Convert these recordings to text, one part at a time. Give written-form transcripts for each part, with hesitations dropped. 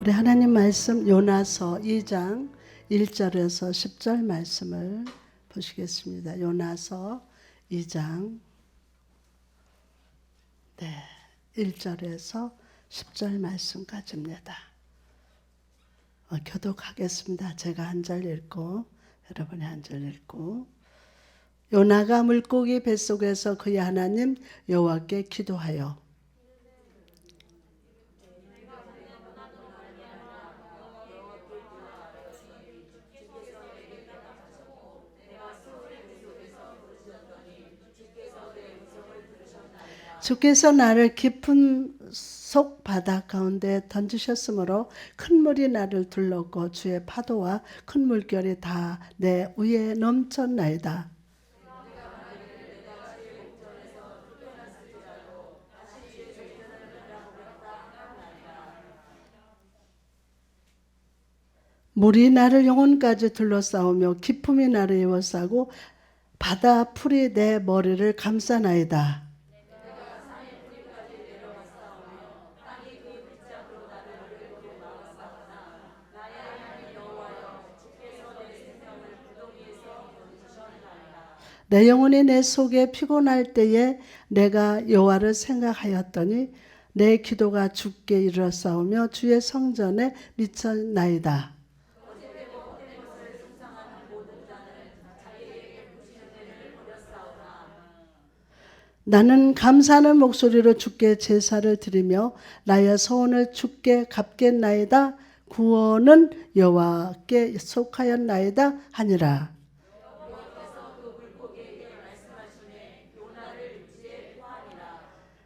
우리 하나님 말씀 요나서 2장 1절에서 10절 말씀을 보시겠습니다. 요나서 2장 1절에서 10절 말씀까지입니다. 교독하겠습니다. 제가 한 절 읽고 여러분이 한 절 읽고. 요나가 물고기 뱃속에서 그의 하나님 여호와께 기도하여 주께서 나를 깊은 속 바다 가운데 던지셨으므로 큰 물이 나를 둘렀고 주의 파도와 큰 물결이 다 내 위에 넘쳤나이다. 물이 나를 영혼까지 둘러싸우며 기품이 나를 에워싸고 바다 풀이 내 머리를 감싸나이다. 내 영혼이 내 속에 피곤할 때에 내가 여호와를 생각하였더니 내 기도가 주께 이르렀사오며 주의 성전에 미쳤나이다. 나는 감사하는 목소리로 주께 제사를 드리며 나의 소원을 주께 갚겠나이다. 구원은 여호와께 속하였나이다 하니라.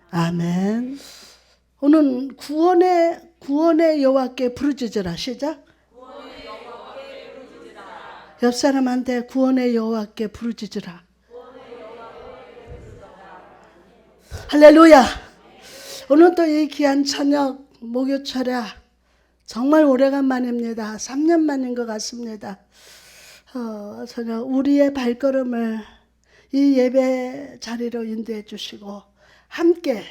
아멘. 오늘 구원의 여호와께 부르짖으라. 시작. 옆 사람한테 구원의 여호와께 부르짖으라. 할렐루야. 오늘 또 이 귀한 저녁 목요철야 정말 오래간만입니다. 3년 만인 것 같습니다. 저녁 우리의 발걸음을 이 예배 자리로 인도해 주시고 함께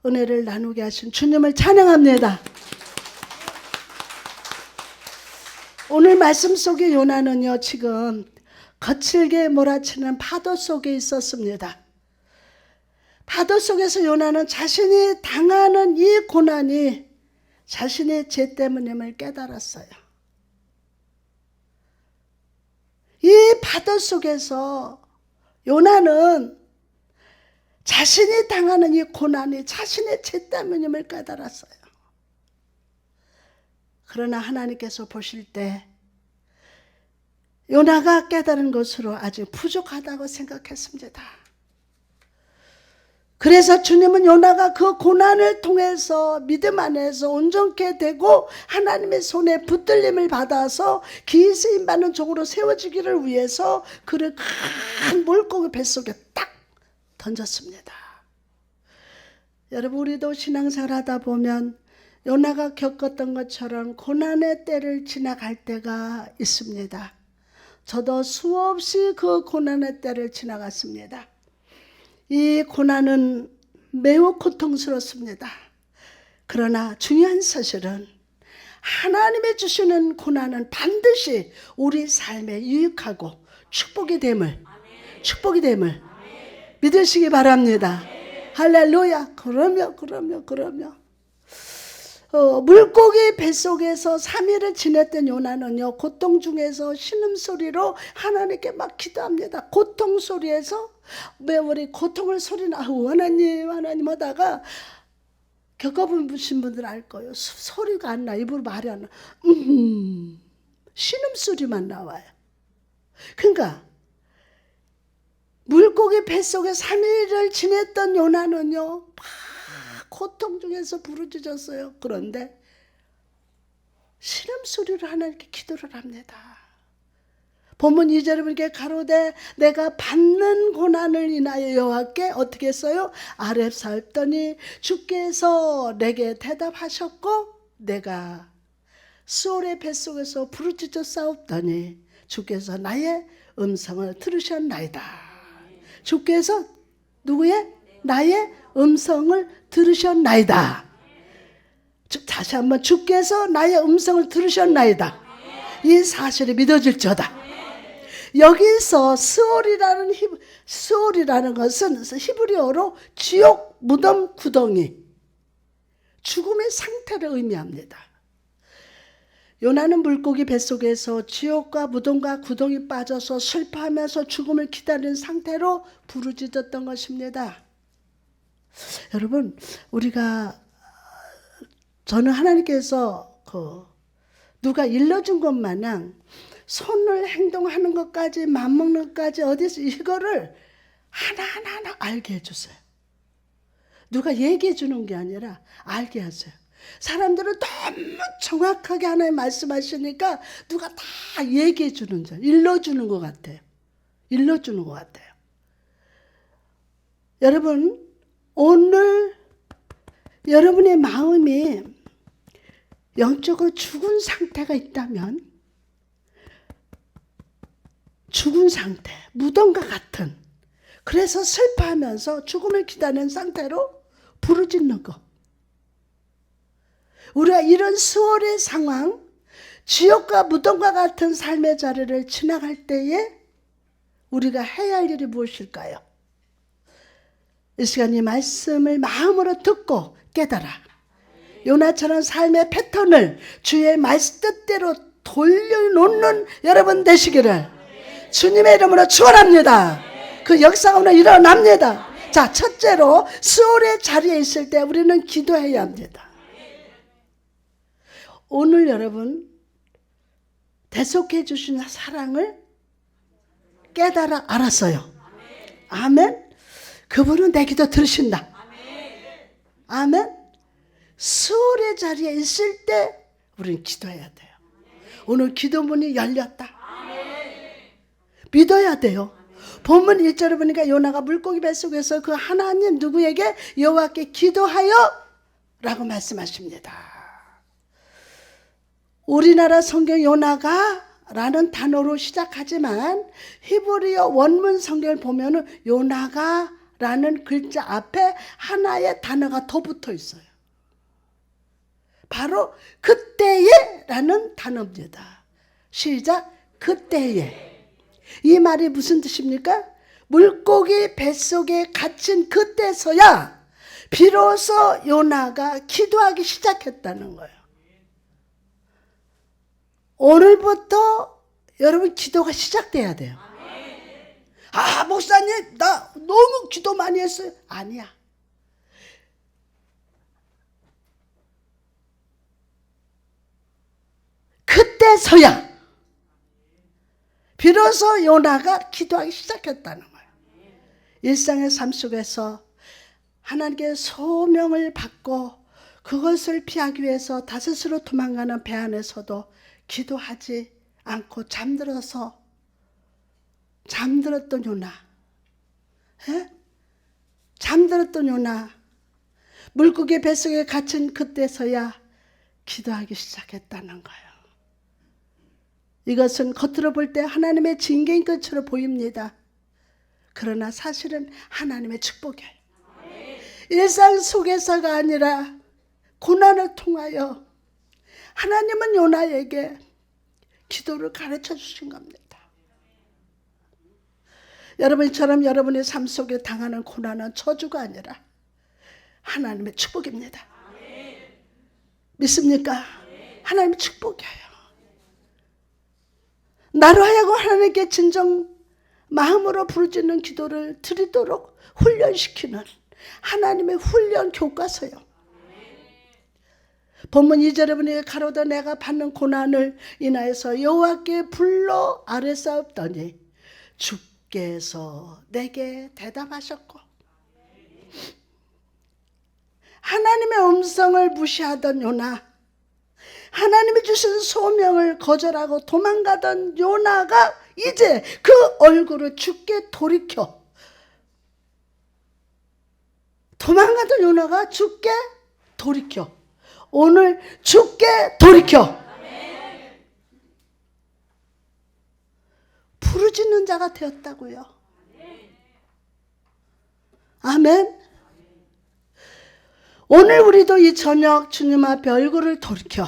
은혜를 나누게 하신 주님을 찬양합니다. 오늘 말씀 속의 요나는요, 지금 거칠게 몰아치는 파도 속에 있었습니다. 파도 속에서 요나는 자신이 당하는 이 고난이 자신의 죄 때문임을 깨달았어요. 이 파도 속에서 요나는 자신이 당하는 이 고난이 자신의 죄 때문임을 깨달았어요. 그러나 하나님께서 보실 때 요나가 깨달은 것으로 아직 부족하다고 생각했습니다. 그래서 주님은 요나가 그 고난을 통해서 믿음 안에서 온전케 되고 하나님의 손에 붙들림을 받아서 기이 쓰임받는 종으로 세워지기를 위해서 그를 큰 물고기 뱃속에 딱 던졌습니다. 여러분, 우리도 신앙생활 하다 보면 요나가 겪었던 것처럼 고난의 때를 지나갈 때가 있습니다. 저도 수없이 그 고난의 때를 지나갔습니다. 이 고난은 매우 고통스럽습니다. 그러나 중요한 사실은 하나님이 주시는 고난은 반드시 우리 삶에 유익하고 축복이 됨을 믿으시기 바랍니다. 할렐루야. 그러면 물고기 뱃속에서 3일을 지냈던 요나는요, 고통 중에서 신음소리로 하나님께 막 기도합니다. 고통 소리에서 왜 우리 고통을 소리나 하나님 하다가 겪어보신 분들 알 거예요. 소리가 안 나. 입으로 말이 안 나. 신음소리만 나와요. 그러니까 물고기 뱃속에 3일을 지냈던 요나는요, 막 고통 중에서 부르짖었어요. 그런데 신음소리로 하나님께 기도를 합니다. 본문 2절에 보니까 가로되 내가 받는 고난을 인하여 여호와께 어떻게 했어요? 아랩사였더니 주께서 내게 대답하셨고 내가 수올의 뱃속에서 부르짖어 싸웠더니 주께서 나의 음성을 들으셨나이다. 주께서 누구의? 나의 음성을 들으셨나이다. 다시 한번 주께서 나의 음성을 들으셨나이다. 이 사실이 믿어질지어다. 여기서 스올이라는 것은 히브리어로 지옥, 무덤, 구덩이, 죽음의 상태를 의미합니다. 요나는 물고기 뱃속에서 지옥과 무덤과 구덩이 빠져서 슬퍼하면서 죽음을 기다리는 상태로 부르짖었던 것입니다. 여러분, 저는 하나님께서 누가 일러준 것 마냥 손을 행동하는 것까지 맘먹는 것까지 어디서 이거를 하나하나 알게 해주세요. 누가 얘기해 주는 게 아니라 알게 하세요. 사람들은 너무 정확하게 하나님 말씀하시니까 누가 다 얘기해 주는 줄, 일러주는 것 같아요. 일러주는 것 같아요. 여러분, 오늘 여러분의 마음이 영적으로 죽은 상태가 있다면, 죽은 상태, 무덤과 같은, 그래서 슬퍼하면서 죽음을 기다리는 상태로 부르짖는 것. 우리가 이런 수월의 상황, 지옥과 무덤과 같은 삶의 자리를 지나갈 때에 우리가 해야 할 일이 무엇일까요? 이 시간 이 말씀을 마음으로 듣고 깨달아 요나처럼 삶의 패턴을 주의 말씀 뜻대로 돌려놓는 여러분 되시기를 주님의 이름으로 축원합니다. 그 역사가 오늘 일어납니다. 자, 첫째로 수월의 자리에 있을 때 우리는 기도해야 합니다. 오늘 여러분 대속해 주신 사랑을 깨달아 알았어요. 아멘. 그분은 내 기도 들으신다. 아멘. 수월의 자리에 있을 때 우리는 기도해야 돼요. 오늘 기도문이 열렸다. 믿어야 돼요. 본문 1절에 보니까 요나가 물고기 뱃속에서 그 하나님 누구에게? 여호와께 기도하여 라고 말씀하십니다. 우리나라 성경 요나가 라는 단어로 시작하지만 히브리어 원문 성경을 보면은 요나가 라는 글자 앞에 하나의 단어가 더 붙어 있어요. 바로 그때에 라는 단어입니다. 시작. 그때에. 이 말이 무슨 뜻입니까? 물고기 뱃속에 갇힌 그때서야 비로소 요나가 기도하기 시작했다는 거예요. 오늘부터 여러분 기도가 시작돼야 돼요. 아, 목사님 나 너무 기도 많이 했어요. 아니야. 그때서야 비로소 요나가 기도하기 시작했다는 거예요. 일상의 삶 속에서 하나님께 소명을 받고 그것을 피하기 위해서 다스스로 도망가는 배 안에서도 기도하지 않고 잠들었던 요나. 잠들었던 요나. 물고기 뱃속에 갇힌 그때서야 기도하기 시작했다는 거예요. 이것은 겉으로 볼 때 하나님의 징계인 것처럼 보입니다. 그러나 사실은 하나님의 축복이에요. 일상 속에서가 아니라 고난을 통하여 하나님은 요나에게 기도를 가르쳐 주신 겁니다. 여러분처럼 여러분의 삶 속에 당하는 고난은 저주가 아니라 하나님의 축복입니다. 믿습니까? 하나님의 축복이에요. 나로 하여금 하나님께 진정 마음으로 부르짖는 기도를 드리도록 훈련시키는 하나님의 훈련 교과서요. 본문 2절에 보니 가로되 내가 받는 고난을 인하여서 여호와께 불러 아뢰사옵더니 주께서 내게 대답하셨고, 하나님의 음성을 무시하던 요나, 하나님이 주신 소명을 거절하고 도망가던 요나가 이제 그 얼굴을 주께 돌이켜, 도망가던 요나가 주께 돌이켜, 오늘 주께 돌이켜 부르짖는 자가 되었다고요. 아멘. 오늘 우리도 이 저녁 주님 앞에 얼굴을 돌이켜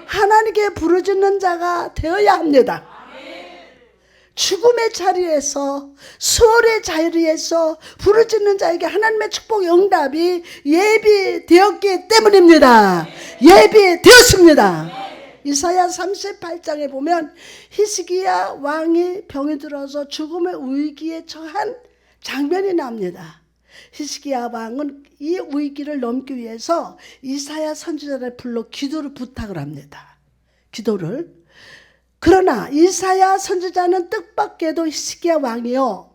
하나님께 부르짖는 자가 되어야 합니다. 죽음의 자리에서, 수월의 자리에서 부르짖는 자에게 하나님의 축복의 응답이 예비되었기 때문입니다. 예비되었습니다. 이사야 38장에 보면 히스기야 왕이 병이 들어서 죽음의 위기에 처한 장면이 나옵니다. 히스기야 왕은 이 위기를 넘기 위해서 이사야 선지자를 불러 기도를 부탁을 합니다. 기도를. 그러나 이사야 선지자는 뜻밖에도 히스기야 왕이요,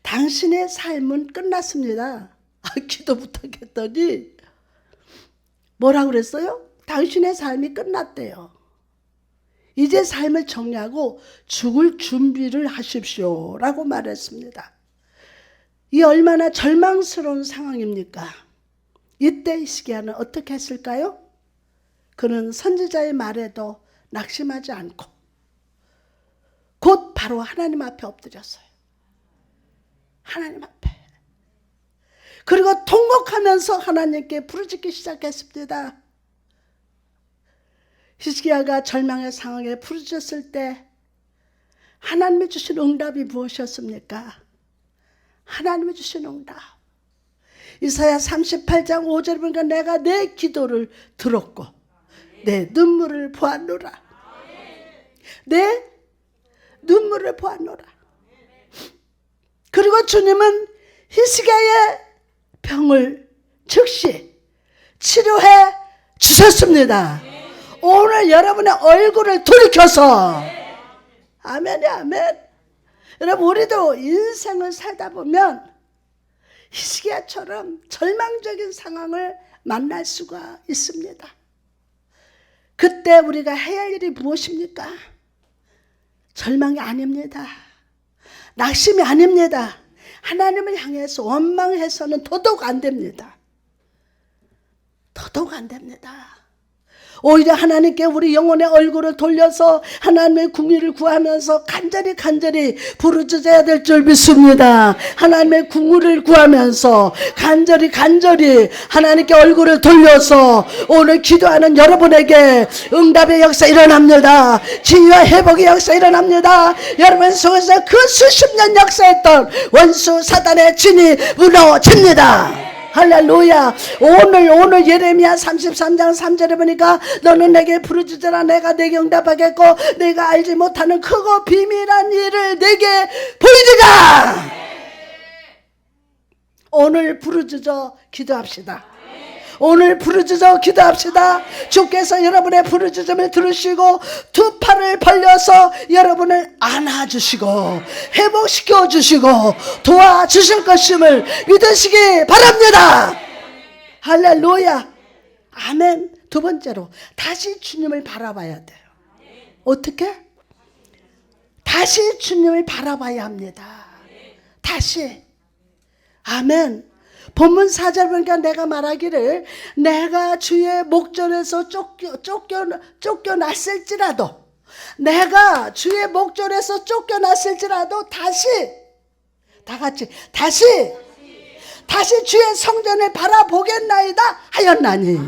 당신의 삶은 끝났습니다. 기도 부탁했더니 뭐라고 그랬어요? 당신의 삶이 끝났대요. 이제 삶을 정리하고 죽을 준비를 하십시오 라고 말했습니다. 이 얼마나 절망스러운 상황입니까? 이때 히스기야는 어떻게 했을까요? 그는 선지자의 말에도 낙심하지 않고 곧 바로 하나님 앞에 엎드렸어요. 하나님 앞에. 그리고 통곡하면서 하나님께 부르짖기 시작했습니다. 히스기야가 절망의 상황에 부르짖었을 때 하나님이 주신 응답이 무엇이었습니까? 하나님이 주신 응답. 이사야 38장 5절에 보니까 내가 내 기도를 들었고 내 눈물을 보았노라. 내 눈물을 보았노라. 그리고 주님은 히스기야의 병을 즉시 치료해 주셨습니다. 오늘 여러분의 얼굴을 돌이켜서, 아멘이 아멘. 여러분, 우리도 인생을 살다 보면 히스기야처럼 절망적인 상황을 만날 수가 있습니다. 그때 우리가 해야 할 일이 무엇입니까? 절망이 아닙니다. 낙심이 아닙니다. 하나님을 향해서 원망해서는 더더욱 안 됩니다. 더더욱 안 됩니다. 오히려 하나님께 우리 영혼의 얼굴을 돌려서 하나님의 궁의를 구하면서 간절히 부르짖어야 될 줄 믿습니다. 하나님의 궁의를 구하면서 간절히 하나님께 얼굴을 돌려서 오늘 기도하는 여러분에게 응답의 역사 일어납니다. 치유와 회복의 역사 일어납니다. 여러분 속에서 그 수십 년 역사했던 원수 사단의 진이 무너집니다. 할렐루야. 오늘 예레미야 33장 3절에 보니까 너는 내게 부르짖으라 내가 내게 응답하겠고 내가 알지 못하는 크고 비밀한 일을 내게 보이리라. 오늘 부르짖어 기도합시다. 오늘 부르짖어 기도합시다. 주께서 여러분의 부르짖음을 들으시고 두 팔을 벌려서 여러분을 안아주시고 회복시켜 주시고 도와주실 것임을 믿으시기 바랍니다. 할렐루야. 아멘. 두 번째로 다시 주님을 바라봐야 돼요. 어떻게? 다시 주님을 바라봐야 합니다. 다시. 아멘. 본문 4절 보니까 내가 말하기를 내가 주의 목전에서 쫓겨났을지라도 내가 주의 목전에서 쫓겨났을지라도 다시 다 같이 다시 주의 성전을 바라보겠나이다 하였나니.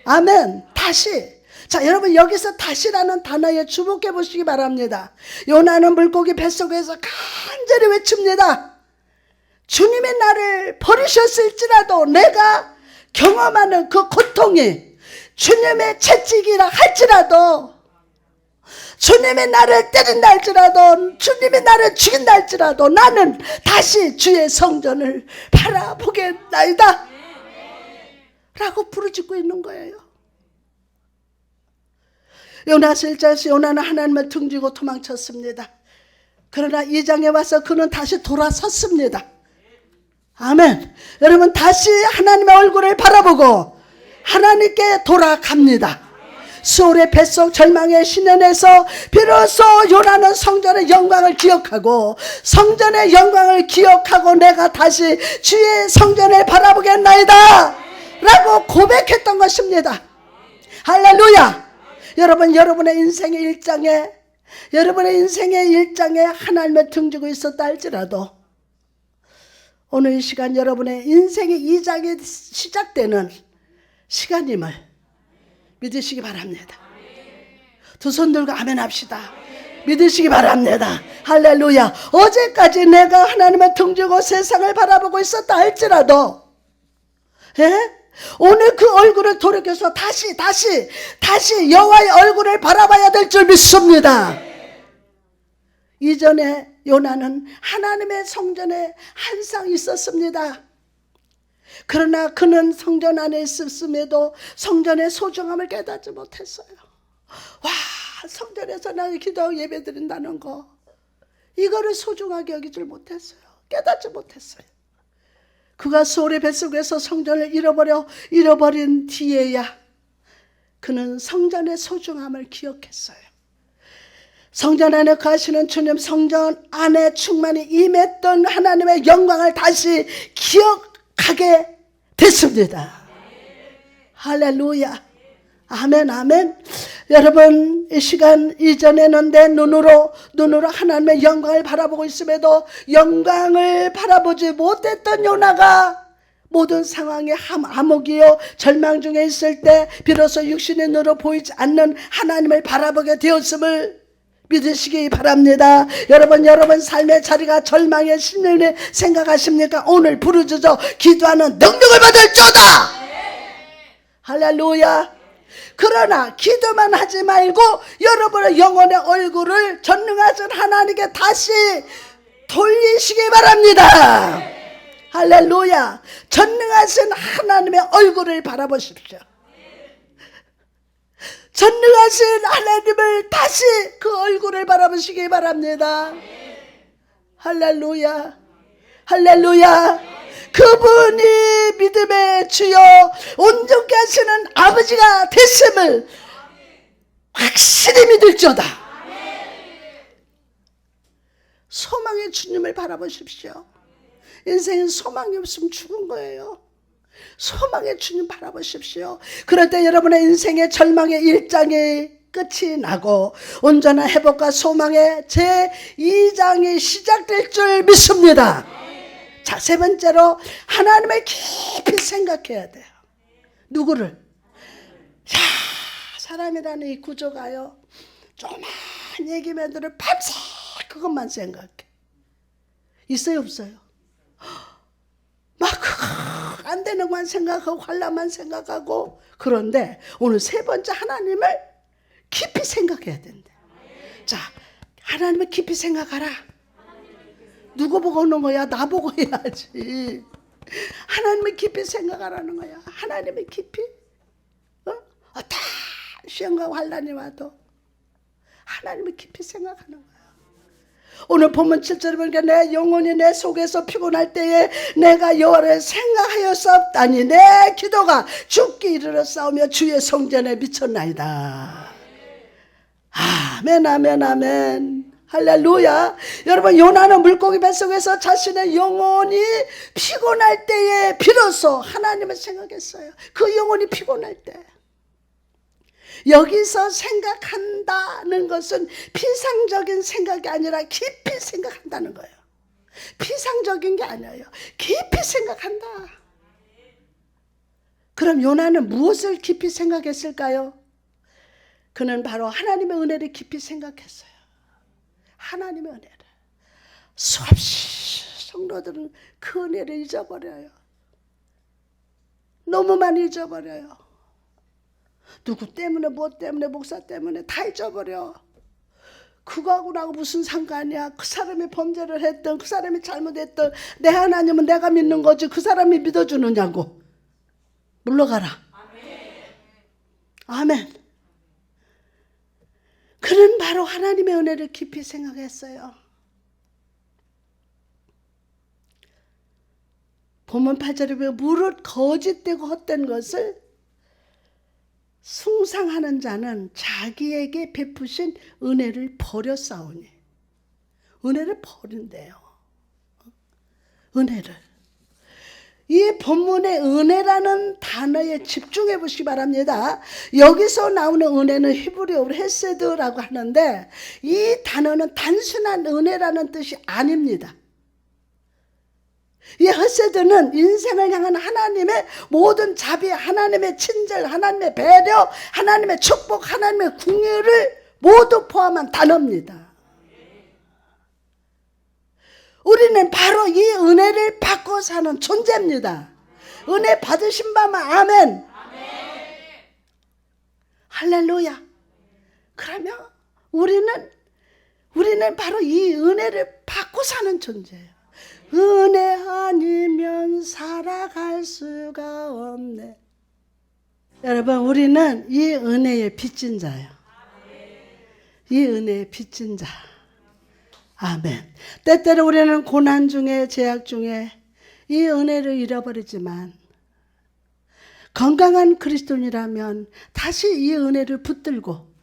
아멘. 다시. 자, 여러분 여기서 다시라는 단어에 주목해 보시기 바랍니다. 요나는 물고기 뱃속에서 간절히 외칩니다. 주님의 나를 버리셨을지라도 내가 경험하는 그 고통이 주님의 채찍이라 할지라도 주님이 나를 때린다 할지라도 주님이 나를 죽인다 할지라도 나는 다시 주의 성전을 바라보겠나이다 라고 부르짖고 있는 거예요. 요나 1장에서 요나는 하나님을 등지고 도망쳤습니다. 그러나 2장에 와서 그는 다시 돌아섰습니다. 아멘. 여러분 다시 하나님의 얼굴을 바라보고 하나님께 돌아갑니다. 수월의 뱃속 절망의 신연에서 비로소 요나는 성전의 영광을 기억하고 성전의 영광을 기억하고 내가 다시 주의 성전을 바라보겠나이다 라고 고백했던 것입니다. 할렐루야. 여러분 여러분의 인생의 일장에 하나님을 등지고 있었다 할지라도 오늘 이 시간 여러분의 인생의 2장이 시작되는 시간임을 믿으시기 바랍니다. 두 손 들고 아멘 합시다. 믿으시기 바랍니다. 할렐루야. 어제까지 내가 하나님의 등지고 세상을 바라보고 있었다 할지라도 오늘 그 얼굴을 돌이켜서 다시 여호와의 얼굴을 바라봐야 될 줄 믿습니다. 이전에 요나는 하나님의 성전에 항상 있었습니다. 그러나 그는 성전 안에 있었음에도 성전의 소중함을 깨닫지 못했어요. 와, 성전에서 나를 기도하고 예배드린다는 거, 이거를 소중하게 여길 줄 못했어요. 깨닫지 못했어요. 그가 소울의 뱃속에서 성전을 잃어버린 뒤에야 그는 성전의 소중함을 기억했어요. 성전 안에 거하시는 주님, 성전 안에 충만히 임했던 하나님의 영광을 다시 기억하게 됐습니다. 할렐루야. 아멘, 아멘. 여러분, 이 시간 이전에는 내 눈으로 하나님의 영광을 바라보고 있음에도 영광을 바라보지 못했던 요나가 모든 상황에 암흑이요 절망 중에 있을 때 비로소 육신의 눈으로 보이지 않는 하나님을 바라보게 되었음을 믿으시기 바랍니다. 여러분 삶의 자리가 절망의 심령을 생각하십니까? 오늘 부르짖어 기도하는 능력을 받을 자다. 할렐루야. 그러나 기도만 하지 말고 여러분의 영혼의 얼굴을 전능하신 하나님께 다시 돌리시기 바랍니다. 할렐루야. 전능하신 하나님의 얼굴을 바라보십시오. 전능하신 하나님을 다시 그 얼굴을 바라보시기 바랍니다. 할렐루야. 할렐루야. 그분이 믿음의 주여 온전케 하시는 아버지가 됐음을 확실히 믿을지어다. 소망의 주님을 바라보십시오. 인생은 소망이 없으면 죽은 거예요. 소망의 주님 바라보십시오. 그럴 때 여러분의 인생의 절망의 일장이 끝이 나고 온전한 회복과 소망의 제2장이 시작될 줄 믿습니다. 자, 세 번째로 하나님을 깊이 생각해야 돼요. 누구를? 자, 사람이라는 이 구조가요, 조그만 얘기만 들을 밤새 그것만 생각해. 있어요, 없어요? 막 안 되는 것만 생각하고 환난만 생각하고. 그런데 오늘 세 번째 하나님을 깊이 생각해야 된대. 자, 하나님을 깊이 생각하라. 누구 보고 오는 거야? 나 보고 해야지. 하나님을 깊이 생각하라는 거야. 하나님을 깊이. 어떤 시험과 환난이 와도 하나님을 깊이 생각하는 거야. 오늘 본문 7절에 보니까 내 영혼이 내 속에서 피곤할 때에 내가 여호와를 생각하였사옵다니 내 기도가 죽기 이르러 싸우며 주의 성전에 미쳤나이다. 아멘, 아멘, 아멘. 할렐루야. 여러분, 요나는 물고기 뱃속에서 자신의 영혼이 피곤할 때에 비로소 하나님을 생각했어요. 그 영혼이 피곤할 때. 여기서 생각한다는 것은 피상적인 생각이 아니라 깊이 생각한다는 거예요. 피상적인 게 아니에요. 깊이 생각한다. 그럼 요나는 무엇을 깊이 생각했을까요? 그는 바로 하나님의 은혜를 깊이 생각했어요. 하나님의 은혜를. 수없이 성도들은 그 은혜를 잊어버려요. 너무 많이 잊어버려요. 누구 때문에, 뭐 때문에, 목사 때문에 다 잊어버려. 그거하고 나하고 무슨 상관이야. 그 사람이 범죄를 했던, 그 사람이 잘못했던, 내 하나님은 내가 믿는 거지 그 사람이 믿어주느냐고. 물러가라. 아멘. 그는 바로 하나님의 은혜를 깊이 생각했어요. 본문 8절에 보면 무릇 거짓되고 헛된 것을 숭상하는 자는 자기에게 베푸신 은혜를 버렸사오니. 은혜를 버린대요. 은혜를. 이 본문의 은혜라는 단어에 집중해 보시기 바랍니다. 여기서 나오는 은혜는 히브리어로 헤세드라고 하는데 이 단어는 단순한 은혜라는 뜻이 아닙니다. 이 헤세드는 인생을 향한 하나님의 모든 자비, 하나님의 친절, 하나님의 배려, 하나님의 축복, 하나님의 궁유를 모두 포함한 단어입니다. 우리는 바로 이 은혜를 받고 사는 존재입니다. 은혜 받으신 바만 아멘. 할렐루야. 그러면 우리는 바로 이 은혜를 받고 사는 존재예요. 은혜 아니면 살아갈 수가 없네. 여러분, 우리는 이 은혜의 빚진 자예요. 이 은혜의 빚진 자. 아멘. 때때로 우리는 고난 중에, 제약 중에 이 은혜를 잃어버리지만 건강한 그리스도인이라면 다시 이 은혜를 붙들고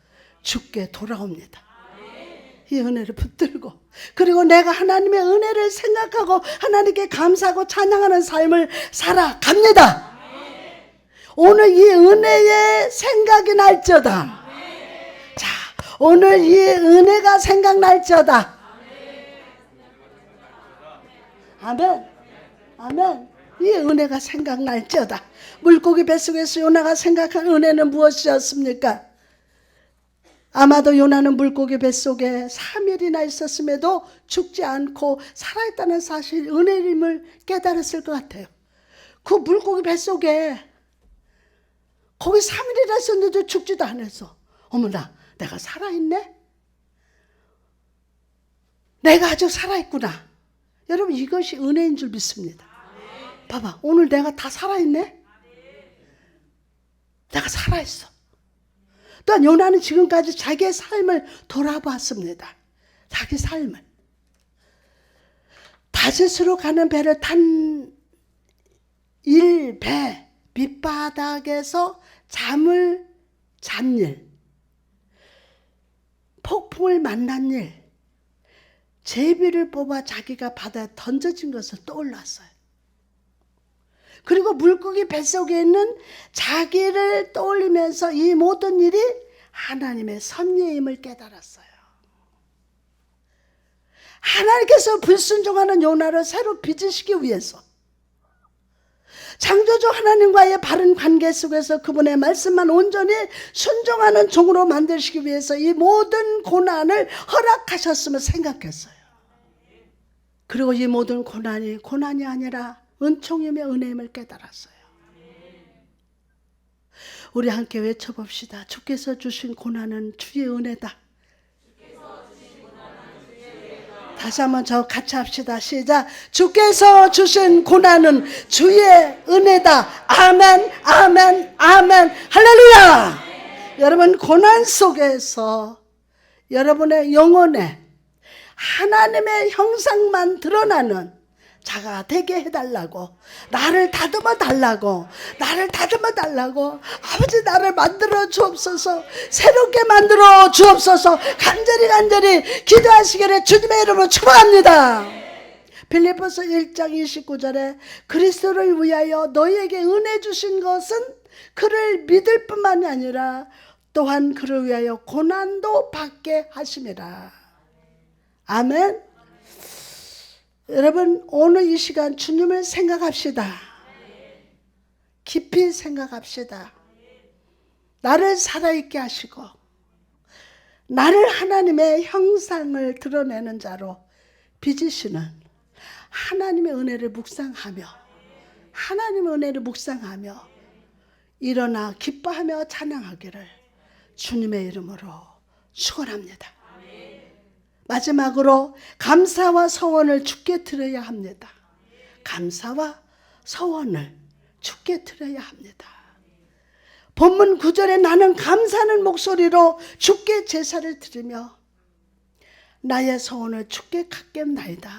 주께 돌아옵니다. 이 은혜를 붙들고, 그리고 내가 하나님의 은혜를 생각하고 하나님께 감사하고 찬양하는 삶을 살아갑니다. 오늘 이 은혜의 생각이 날지어다. 자, 오늘 이 은혜가 생각날지어다. 아멘. 아멘. 이 은혜가 생각날지어다. 물고기 뱃속에서 요나가 생각한 은혜는 무엇이었습니까? 아마도 요나는 물고기 뱃속에 3일이나 있었음에도 죽지 않고 살아있다는 사실, 은혜임을 깨달았을 것 같아요. 그 물고기 뱃속에 거기 3일이나 있었는데도 죽지도 않았어. 어머나, 내가 살아있네? 내가 아주 살아있구나. 여러분, 이것이 은혜인 줄 믿습니다. 봐봐, 오늘 내가 다 살아있네? 내가 살아있어. 또한 요나는 지금까지 자기의 삶을 돌아봤습니다. 자기 삶을. 다시스로 가는 배를 탄 배 밑바닥에서 잠을 잔 일, 폭풍을 만난 일, 제비를 뽑아 자기가 바다에 던져진 것을 떠올랐어요. 그리고 물고기 뱃속에 있는 자기를 떠올리면서 이 모든 일이 하나님의 섭리임을 깨달았어요. 하나님께서 불순종하는 요나를 새로 빚으시기 위해서, 창조주 하나님과의 바른 관계 속에서 그분의 말씀만 온전히 순종하는 종으로 만드시기 위해서 이 모든 고난을 허락하셨음을 생각했어요. 그리고 이 모든 고난이 아니라 은총이며 은혜임을 깨달았어요. 우리 함께 외쳐봅시다. 주께서 주신 고난은 주의 은혜다. 다시 한번 저 같이 합시다. 시작. 주께서 주신 고난은 주의 은혜다. 아멘, 아멘, 아멘. 할렐루야. 여러분, 고난 속에서 여러분의 영혼에 하나님의 형상만 드러나는 자가 되게 해달라고, 나를 다듬어 달라고, 아버지 나를 만들어 주옵소서, 새롭게 만들어 주옵소서, 간절히 기도하시기를 주님의 이름으로 축복합니다. 빌립보서 1장 29절에 그리스도를 위하여 너희에게 은혜 주신 것은 그를 믿을 뿐만이 아니라 또한 그를 위하여 고난도 받게 하심이라. 아멘. 여러분, 오늘 이 시간 주님을 생각합시다. 깊이 생각합시다. 나를 살아있게 하시고 나를 하나님의 형상을 드러내는 자로 빚으시는 하나님의 은혜를 묵상하며, 일어나 기뻐하며 찬양하기를 주님의 이름으로 축원합니다. 마지막으로 감사와 서원을 주께 드려야 합니다. 감사와 서원을 주께 드려야 합니다. 본문 9절에 나는 감사하는 목소리로 주께 제사를 드리며 나의 서원을 주께 갖겠나이다.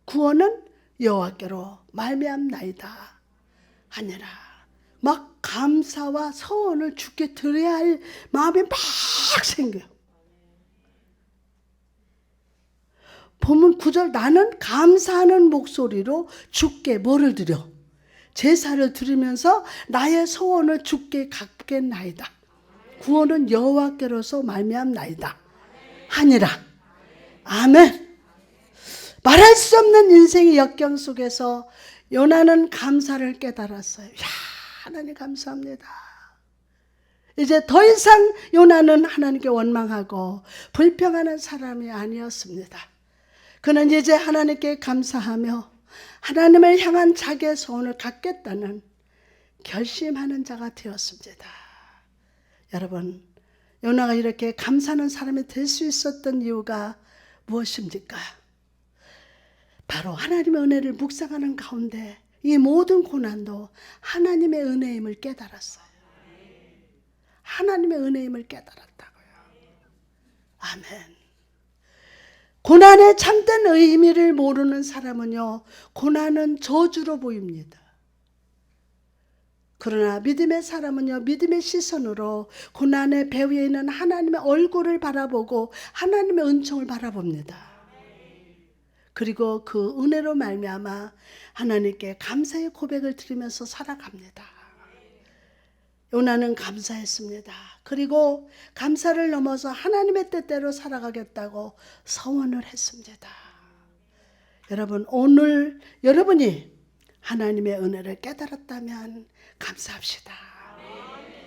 구원은 여호와께로 말미암나이다 하니라. 막 감사와 서원을 주께 드려야 할 마음이 막 생겨요. 본문 9절, 나는 감사하는 목소리로 주께 뭐를 드려? 제사를 드리면서 나의 소원을 주께 갚겠나이다. 구원은 여호와께로서 말미암나이다 하니라. 아멘. 말할 수 없는 인생의 역경 속에서 요나는 감사를 깨달았어요. 야, 하나님 감사합니다. 이제 더 이상 요나는 하나님께 원망하고 불평하는 사람이 아니었습니다. 그는 이제 하나님께 감사하며 하나님을 향한 자기의 소원을 갖겠다는 결심하는 자가 되었습니다. 여러분, 요나가 이렇게 감사하는 사람이 될 수 있었던 이유가 무엇입니까? 바로 하나님의 은혜를 묵상하는 가운데 이 모든 고난도 하나님의 은혜임을 깨달았어요. 하나님의 은혜임을 깨달았다고요. 아멘. 고난의 참된 의미를 모르는 사람은요, 고난은 저주로 보입니다. 그러나 믿음의 사람은요, 믿음의 시선으로 고난의 배후에 있는 하나님의 얼굴을 바라보고 하나님의 은총을 바라봅니다. 그리고 그 은혜로 말미암아 하나님께 감사의 고백을 드리면서 살아갑니다. 요나는 감사했습니다. 그리고 감사를 넘어서 하나님의 뜻대로 살아가겠다고 서원을 했습니다. 여러분, 오늘 여러분이 하나님의 은혜를 깨달았다면 감사합시다.